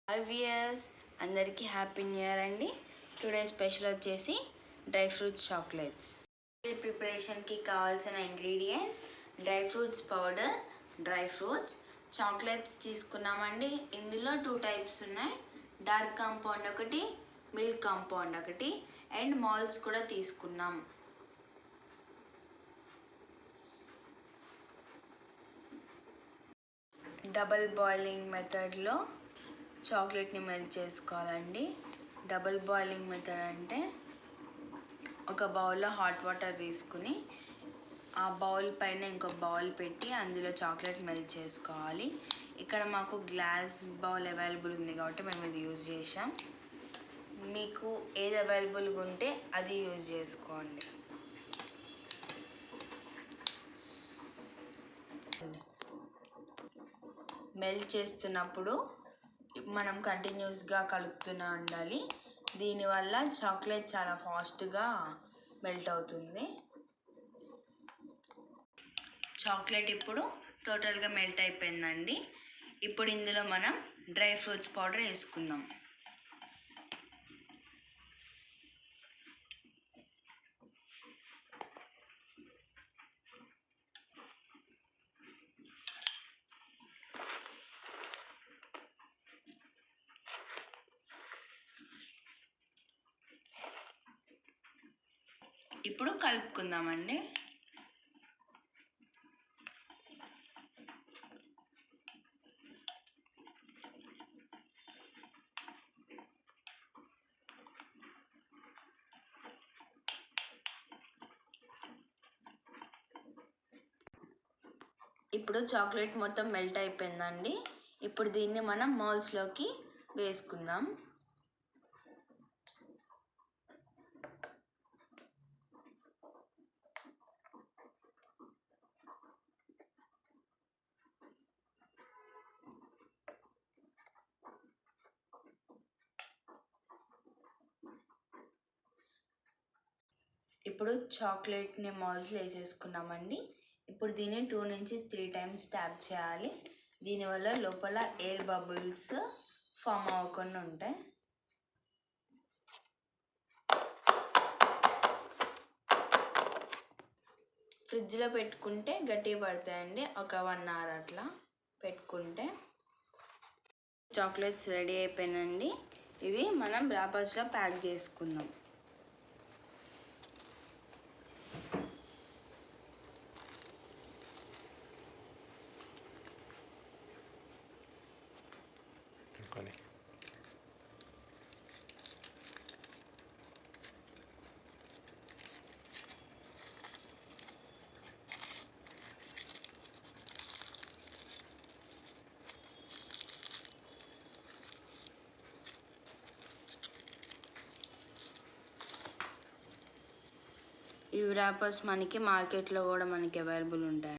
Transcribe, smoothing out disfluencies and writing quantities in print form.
Viewers అందరికీ happy new year అండి. Today special వచ్చేసి డ్రై ఫ్రూట్స్ చాక్లెట్స్. ప్రిపరేషన్కి కావాల్సిన ingredients dry fruits powder, dry fruits, chocolates తీసుకున్నామండి. ఇందులో 2 టైప్స్ ఉన్నాయి, డార్క్ కాంపౌండ్ ఒకటి, మిల్క్ కాంపౌండ్ ఒకటి, అండ్ మాల్స్ కూడా తీసుకున్నాం. డబల్ బాయిలింగ్ మెథడ్లో చాక్లెట్ని మెల్ట్ చేసుకోవాలండి. డబుల్ బాయిలింగ్ మెథడ్ అంటే ఒక బౌల్లో హాట్ వాటర్ తీసుకుని ఆ బౌల్ పైన ఇంకో బౌల్ పెట్టి అందులో చాక్లెట్ మెల్ట్ చేసుకోవాలి. ఇక్కడ మాకు గ్లాస్ బౌల్ అవైలబుల్ ఉంది కాబట్టి మేము ఇది యూజ్ చేసాం. మీకు ఏది అవైలబుల్గా ఉంటే అది యూజ్ చేసుకోండి. మెల్ట్ చేస్తున్నప్పుడు మనం కంటిన్యూస్గా కలుపుతూనే ఉండాలి. దీనివల్ల చాక్లెట్ చాలా ఫాస్ట్గా మెల్ట్ అవుతుంది. చాక్లెట్ ఇప్పుడు టోటల్గా మెల్ట్ అయిపోయిందండి. ఇప్పుడు ఇందులో మనం డ్రై ఫ్రూట్స్ పౌడర్ వేసుకుందాం. ఇప్పుడు కలుపుకుందామండి. ఇప్పుడు చాక్లెట్ మొత్తం మెల్ట్ అయిపోయిందండి. ఇప్పుడు దీన్ని మనం మౌల్స్లోకి వేసుకుందాం. ఇప్పుడు చాక్లెట్ని మౌల్స్లో వేసేసుకున్నామండి. ఇప్పుడు దీన్ని 2 నుంచి 3 టైమ్స్ ట్యాప్ చేయాలి. దీనివల్ల లోపల ఎయిర్ బబుల్స్ ఫామ్ అవ్వకుండా ఉంటాయి. ఫ్రిడ్జ్లో పెట్టుకుంటే గట్టిగా పడతాయండి. ఒక 1 hour అట్లా పెట్టుకుంటే. చాక్లెట్స్ రెడీ అయిపోయినండి. ఇవి మనం ర్యాపర్స్లో ప్యాక్ చేసుకుందాం. ఈ ర్యాపర్స్ మనకి మార్కెట్లో కూడా అవైలబుల్ ఉంటాయి.